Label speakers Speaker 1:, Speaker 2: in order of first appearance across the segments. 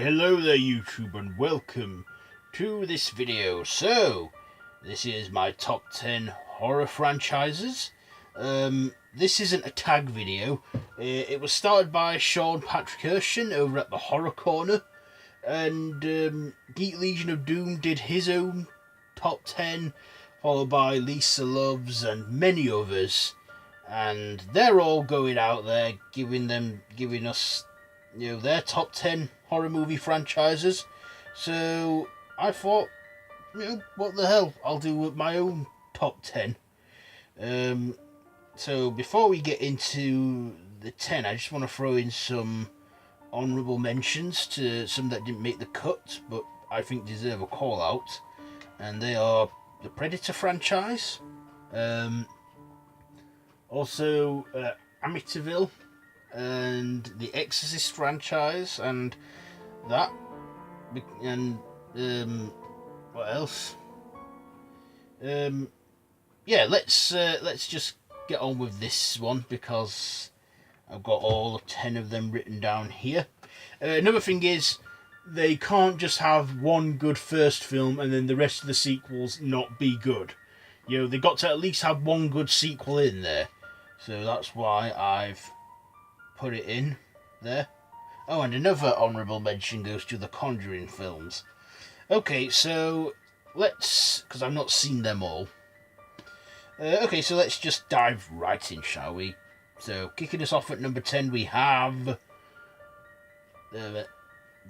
Speaker 1: hello there YouTube, and welcome to this video. So, this is my top 10 horror franchises. This isn't a tag video. It was started by Sean Patrick Erschen over at the Horror Corner, and Geek Legion of Doom did his own top 10, followed by Lisa Loves and many others, and they're all going out there giving us their top 10 horror movie franchises. So I thought, what the hell, I'll do my own top 10. So before we get into the 10, I just want to throw in some honourable mentions to some that didn't make the cut, but I think deserve a call out. And they are the Predator franchise, also Amityville, and the Exorcist franchise, and that, and what else? Yeah, let's just get on with this one because I've got all 10 of them written down here. Another thing is, they can't just have one good first film and then the rest of the sequels not be good. They got to at least have one good sequel in there. So that's why I've put it in there. Oh, and another honourable mention goes to the Conjuring films. Okay, so because I've not seen them all. Okay, so let's just dive right in, shall we? So, kicking us off at number 10, we have the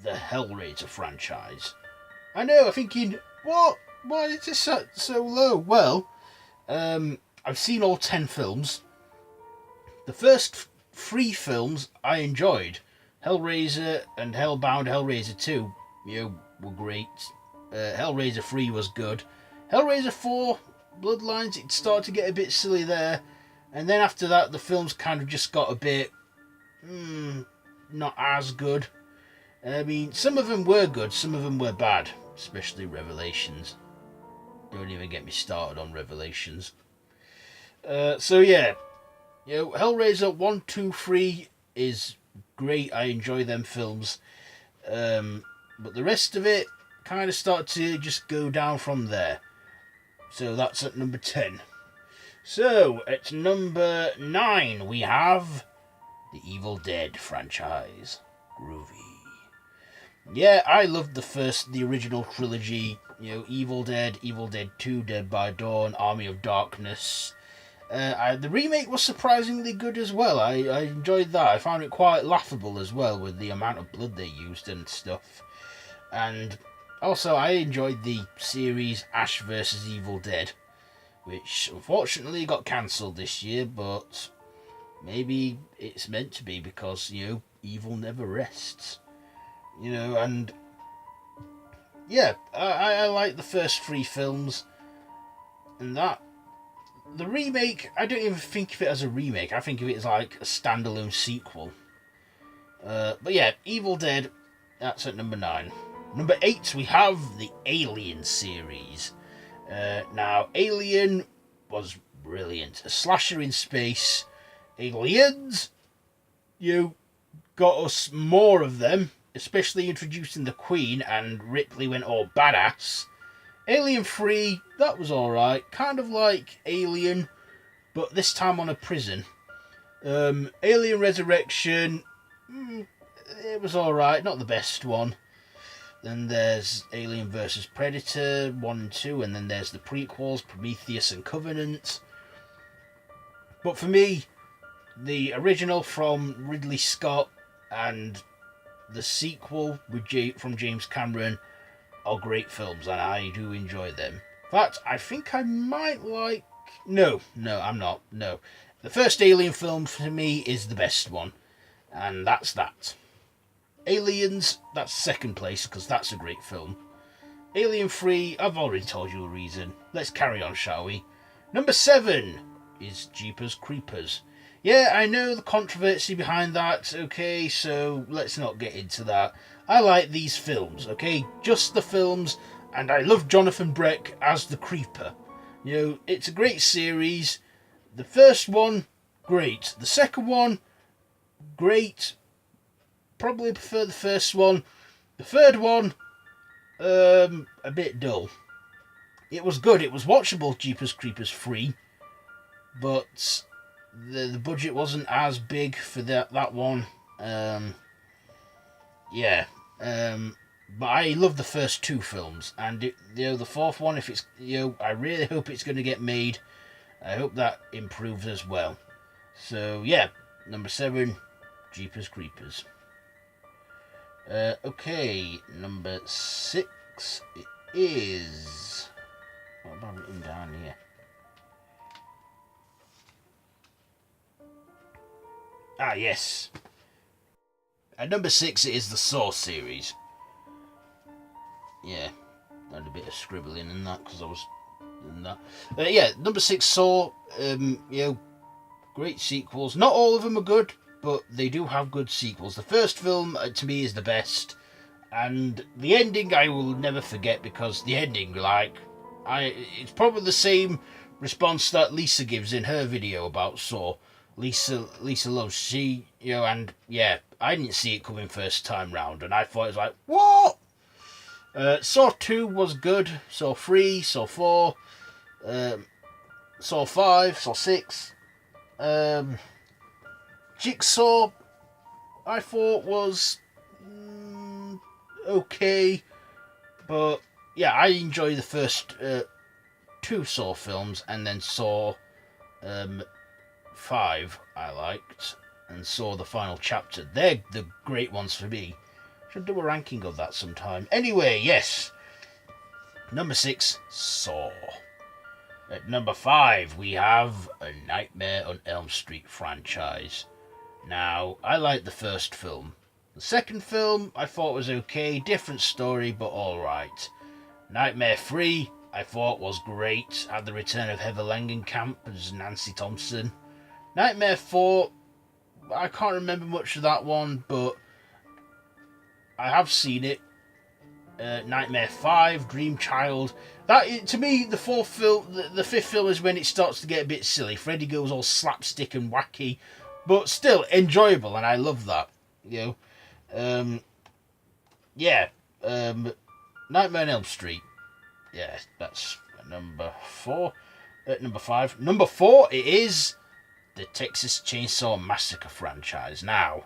Speaker 1: Hellraiser franchise. I know, I'm thinking, what? Why is this so low? Well, I've seen all 10 films. The first 3 films I enjoyed. Hellraiser and Hellbound, Hellraiser 2, were great. Hellraiser 3 was good. Hellraiser 4, Bloodlines, it started to get a bit silly there. And then after that, the films kind of just got a bit, not as good. I mean, some of them were good, some of them were bad, especially Revelations. Don't even get me started on Revelations. So yeah, Hellraiser 1, 2, 3 is great. I enjoy them films, but the rest of it kind of started to just go down from there. So that's at number 10. So at number 9 we have the Evil Dead franchise. Groovy. Yeah, I loved the original trilogy. Evil Dead, Evil Dead 2, Dead by Dawn, Army of Darkness. The remake was surprisingly good as well. I enjoyed that. I found it quite laughable as well with the amount of blood they used and stuff. And also I enjoyed the series Ash vs Evil Dead, which unfortunately got cancelled this year, but maybe it's meant to be because, evil never rests. And yeah, I like the first 3 films, and that. The remake, I don't even think of it as a remake. I think of it as like a standalone sequel. But yeah, Evil Dead, that's at number 9. Number 8, we have the Alien series. Now, Alien was brilliant. A slasher in space. Aliens, you got us more of them, especially introducing the Queen, and Ripley went all badass. Alien 3, that was alright, kind of like Alien, but this time on a prison. Alien Resurrection, it was alright, not the best one. Then there's Alien vs Predator 1 and 2, and then there's the prequels, Prometheus and Covenant. But for me, the original from Ridley Scott and the sequel from James Cameron are great films, and I do enjoy them. In fact, I think I might like... No, I'm not. No. The first Alien film for me is the best one, and that's that. Aliens, that's second place, because that's a great film. Alien 3, I've already told you the reason. Let's carry on, shall we? Number 7 is Jeepers Creepers. Yeah, I know the controversy behind that, okay, so let's not get into that. I like these films, okay? Just the films, and I love Jonathan Breck as the Creeper. It's a great series. The first one, great. The second one, great. Probably prefer the first one. The third one, a bit dull. It was good. It was watchable, Jeepers Creepers 3, but the budget wasn't as big for that one. Yeah. But I love the first two films, and the fourth one, if it's, I really hope it's going to get made. I hope that improves as well. So yeah, number 7, Jeepers Creepers. Okay, number 6 is, what have I written down here? Ah, yes. At number 6 is the Saw series. Yeah, I had a bit of scribbling in that because I was in that. Yeah, number 6, Saw. Great sequels. Not all of them are good, but they do have good sequels. The first film, to me, is the best, and the ending I will never forget, because the ending, it's probably the same response that Lisa gives in her video about Saw. Lisa loves, she, and yeah, I didn't see it coming first time round, and I thought it was like, what? Saw 2 was good. Saw 3, Saw 4, Saw 5, Saw 6. Jigsaw, I thought was okay, but yeah, I enjoy the first 2 Saw films, and then Saw 5 I liked, and Saw the final chapter. They're the great ones for me. Should do a ranking of that sometime. Anyway, yes. Number 6, Saw. At number 5, we have a Nightmare on Elm Street franchise. Now, I liked the first film. The second film, I thought was okay. Different story, but alright. Nightmare 3, I thought was great. Had the return of Heather Langenkamp as Nancy Thompson. Nightmare 4, I can't remember much of that one, but I have seen it. Nightmare 5, Dream Child. That, to me, the fourth film, the fifth film is when it starts to get a bit silly. Freddy goes all slapstick and wacky, but still enjoyable, and I love that. Nightmare on Elm Street. Yeah, that's number 4. Number 5. Number 4, it is the Texas Chainsaw Massacre franchise. Now,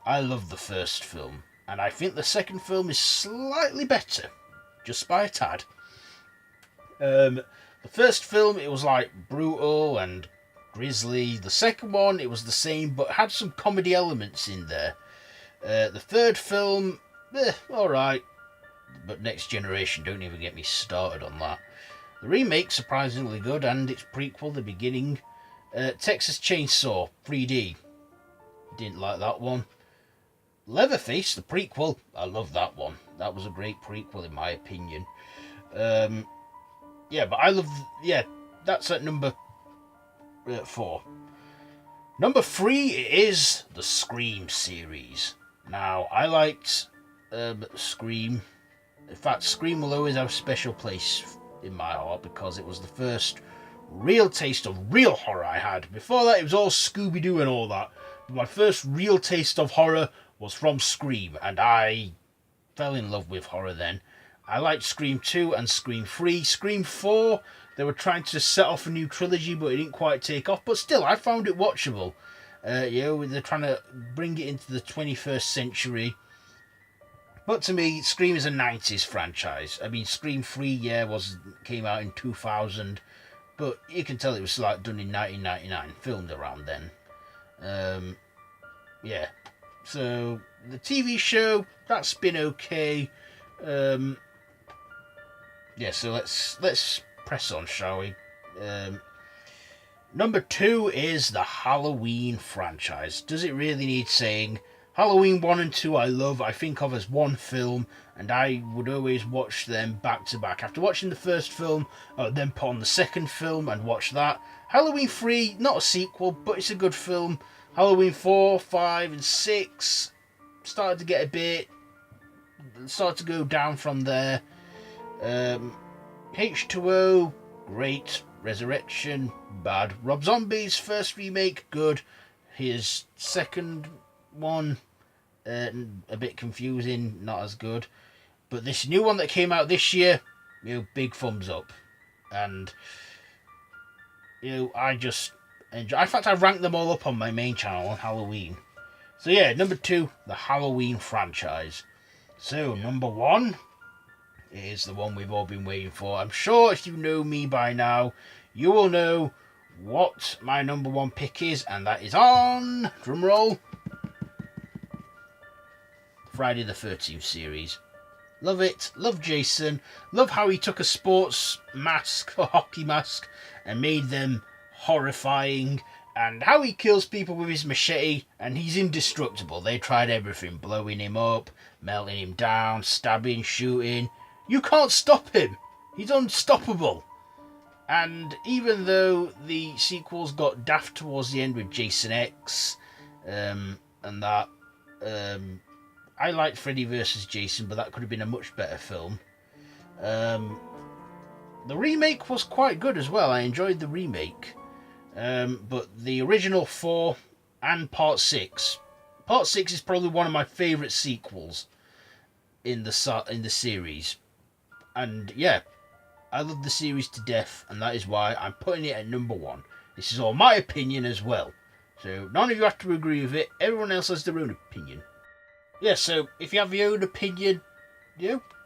Speaker 1: I love the first film, and I think the second film is slightly better, just by a tad. The first film, it was like brutal and grisly. The second one, it was the same, but had some comedy elements in there. The third film, alright, but Next Generation, don't even get me started on that. The remake, surprisingly good, and its prequel, The Beginning. Texas Chainsaw 3D, didn't like that one. Leatherface, the prequel, I love that one. That was a great prequel in my opinion. But I love, that's at number 4. Number 3 is the Scream series. Now, I liked Scream. In fact, Scream will always have a special place in my heart, because it was the first real taste of real horror I had. Before that, it was all Scooby-Doo and all that. But my first real taste of horror was from Scream, and I fell in love with horror then. I liked Scream 2 and Scream 3. Scream 4, they were trying to set off a new trilogy, but it didn't quite take off. But still, I found it watchable. They're trying to bring it into the 21st century. But to me, Scream is a 90s franchise. I mean, Scream 3, came out in 2000. But you can tell it was like done in 1999, filmed around then. So the TV show, that's been okay. So let's press on, shall we? Number 2 is the Halloween franchise. Does it really need saying? Halloween 1 and 2 I love. I think of as one film, and I would always watch them back to back. After watching the first film, I would then put on the second film and watch that. Halloween 3, not a sequel, but it's a good film. Halloween 4, 5 and 6 started to get started to go down from there. H2O, great. Resurrection, bad. Rob Zombie's first remake, good. His second one, a bit confusing, not as good. But this new one that came out this year, big thumbs up. And, I just enjoy. In fact, I ranked them all up on my main channel on Halloween. So yeah, number 2, the Halloween franchise. So, number 1 is the one we've all been waiting for. I'm sure if you know me by now, you will know what my number 1 pick is, and that is on, drumroll, Friday the 13th series. Love it, love Jason, love how he took a sports mask, a hockey mask, and made them horrifying, and how he kills people with his machete, and he's indestructible. They tried everything, blowing him up, melting him down, stabbing, shooting. You can't stop him. He's unstoppable. And even though the sequels got daft towards the end with Jason X, and that, I liked Freddy vs. Jason, but that could have been a much better film. The remake was quite good as well. I enjoyed the remake. But the original 4 and Part 6. Part 6 is probably one of my favourite sequels in the series. And yeah, I love the series to death, and that is why I'm putting it at number 1. This is all my opinion as well. So none of you have to agree with it. Everyone else has their own opinion. Yeah, so if you have your own opinion,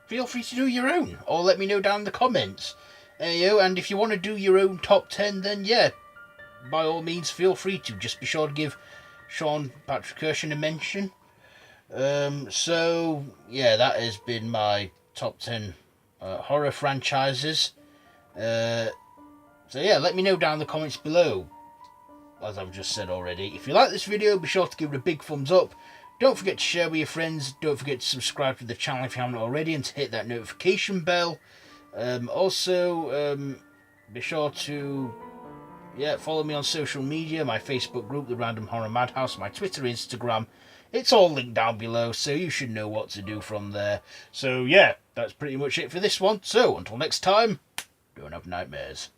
Speaker 1: feel free to do your own, or let me know down in the comments. And if you want to do your own top 10, then yeah, by all means, feel free to. Just be sure to give Sean Patrick Erschen a mention. So yeah, that has been my top 10 horror franchises. So yeah, let me know down in the comments below, as I've just said already. If you like this video, be sure to give it a big thumbs up. Don't forget to share with your friends. Don't forget to subscribe to the channel if you haven't already, and to hit that notification bell. Also, be sure to follow me on social media, my Facebook group, The Random Horror Madhouse, my Twitter, Instagram. It's all linked down below, so you should know what to do from there. So yeah, that's pretty much it for this one. So until next time, don't have nightmares.